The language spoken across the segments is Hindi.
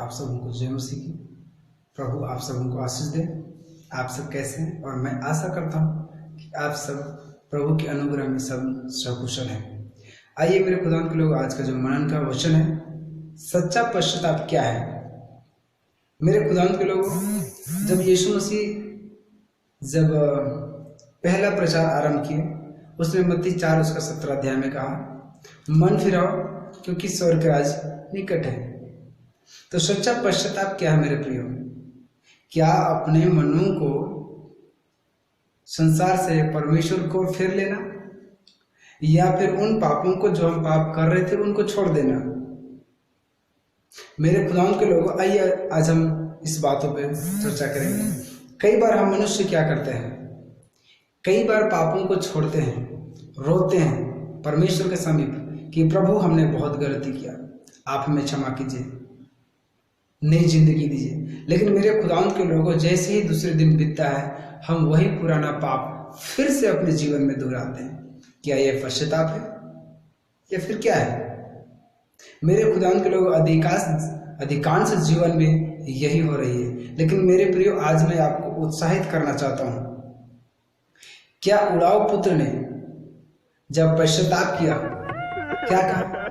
आप सबको जय मसीह की। प्रभु आप सबको आशीष दे। आप सब कैसे हैं? और मैं आशा करता हूँ कि आप सब प्रभु के अनुग्रह में सब सकुशल हैं। आइए मेरे खुदावंद के लोग, आज का जो मनन का वचन है, सच्चा पश्चाताप क्या है। मेरे खुदावंद के लोग, जब यीशु मसीह जब पहला प्रचार आरंभ किए, उसने मत्ती 4 उसका 17 अध्याय में कहा, मन फिराओ क्योंकि स्वर्ग का राज निकट है। तो सच्चा पश्चाताप क्या है मेरे प्रियो? क्या अपने मनों को संसार से परमेश्वर को फेर लेना, या फिर उन पापों को जो हम पाप कर रहे थे उनको छोड़ देना। मेरे खुदावंद के लोगों, आइए आज हम इस बातों पे चर्चा करेंगे। कई बार हम मनुष्य क्या करते हैं, कई बार पापों को छोड़ते हैं, रोते हैं परमेश्वर के समीप कि प्रभु हमने बहुत गलती किया, आप हमें क्षमा कीजिए, नई जिंदगी दीजिए। लेकिन मेरे खुदावंद के लोगों, जैसे ही दूसरे दिन बीतता है, हम वही पुराना पाप फिर से अपने जीवन में दोहराते हैं। क्या यह पश्चाताप है या फिर क्या है? मेरे खुदावंद के लोगों, अधिकांश जीवन में यही हो रही है। लेकिन मेरे प्रियो, आज मैं आपको उत्साहित करना चाहता हूं। क्या उड़ाऊ पुत्र ने जब पश्चाताप किया, क्या कहा?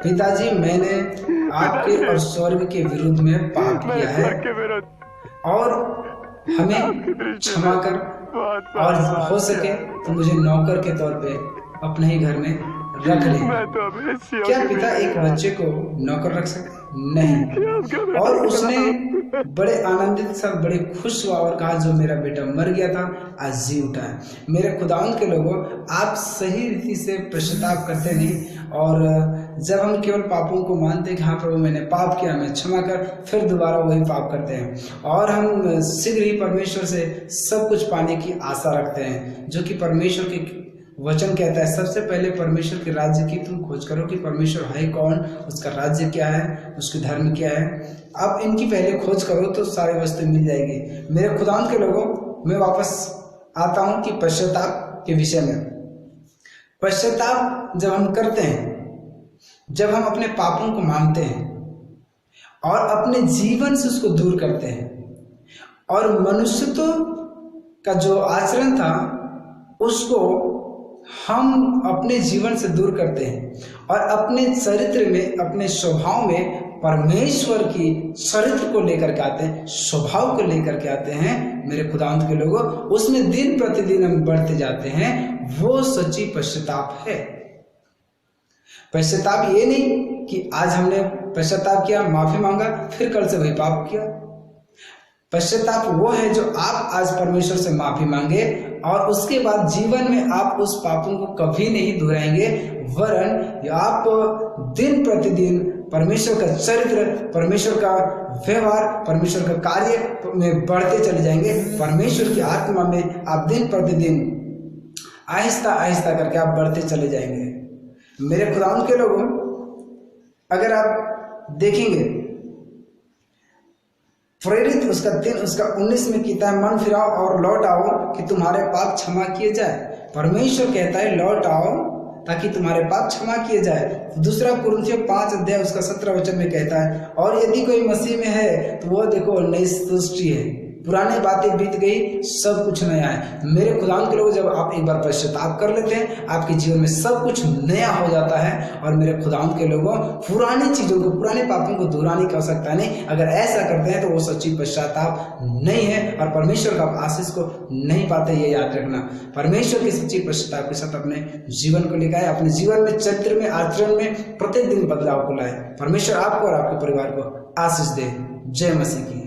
पिताजी, मैंने आपके और स्वर्ग के विरुद्ध में पाप किया है और हमें क्षमा कर, और हो सके तो मुझे नौकर के तौर पे अपने ही घर में रख ले। क्या पिता एक बच्चे को नौकर रख सकते? नहीं। और उसने बड़े आनंदित साथ बड़े खुश हुआ और कहा, जो मेरा बेटा मर गया था आज जी उठा है। मेरे खुदावंद के लोगों, आप सही रीति से पश्चाताप करते नहीं, और जब हम केवल पापों को मानते हैं कि हाँ प्रभु मैंने पाप किया, मैं क्षमा कर, फिर दोबारा वही पाप करते हैं। और हम शीघ्र ही परमेश्वर से सब कुछ पाने की आशा रखते हैं, जो कि परमेश्वर के वचन कहता है, सबसे पहले परमेश्वर के राज्य की तुम खोज करो कि परमेश्वर है कौन, उसका राज्य क्या है, उसके धर्म क्या है। अब इनकी पहले खोज करो तो सारी वस्तु मिल जाएगी। मेरे खुदावंद के लोगों, मैं वापस आता हूं कि पश्चाताप के विषय में। पश्चाताप जब हम करते हैं, जब हम अपने पापों को मानते हैं और अपने जीवन से उसको दूर करते हैं, और मनुष्यत्व का जो आचरण था उसको हम अपने जीवन से दूर करते हैं और अपने चरित्र में, अपने स्वभाव में परमेश्वर की चरित्र को लेकर के आते हैं, स्वभाव को लेकर के आते हैं। मेरे खुदावंद के लोगों, उसमें दिन प्रतिदिन हम बढ़ते जाते हैं। वो सच्ची पश्चाताप है। पश्चाताप ये नहीं कि आज हमने पश्चाताप किया, माफी मांगा, फिर कल से वही पाप किया। पश्चाताप वो है जो आप आज परमेश्वर से माफी मांगे और उसके बाद जीवन में आप उस पापों को कभी नहीं दोहराएंगे, वरन आप दिन प्रतिदिन परमेश्वर का चरित्र, परमेश्वर का व्यवहार, परमेश्वर का कार्य में बढ़ते चले जाएंगे। परमेश्वर की आत्मा में आप दिन प्रतिदिन आहिस्ता आहिस्ता करके आप बढ़ते चले जाएंगे। मेरे खुदावंद के लोगों, अगर आप देखेंगे, प्रेरित उसका 3 उसका 19 में कहता है, मन फिराओ और लौट आओ कि तुम्हारे पाप क्षमा किए जाए। परमेश्वर कहता है लौट आओ ताकि तुम्हारे पाप क्षमा किए जाए। दूसरा कुरिन्थियों 5 अध्याय उसका 17 वचन में कहता है, और यदि कोई मसीह में है तो वो देखो नई सृष्टि है, पुरानी बातें बीत गई, सब कुछ नया है। मेरे खुदावंद के लोग, जब आप एक बार पश्चाताप कर लेते हैं, आपके जीवन में सब कुछ नया हो जाता है। और मेरे खुदावंद के लोगों, पुरानी चीजों को, पुराने पापों को दोहराने की आवश्यकता नहीं। अगर ऐसा करते हैं तो वो सच्ची पश्चाताप नहीं है और परमेश्वर का आशीष को नहीं पाते, ये याद रखना। परमेश्वर की सच्ची पश्चाताप के साथ अपने जीवन को लेकर आए, अपने जीवन में, चरित्र में, आचरण में प्रत्येक दिन बदलाव को लाए। परमेश्वर आपको और आपके परिवार को आशीष दे। जय मसीह की।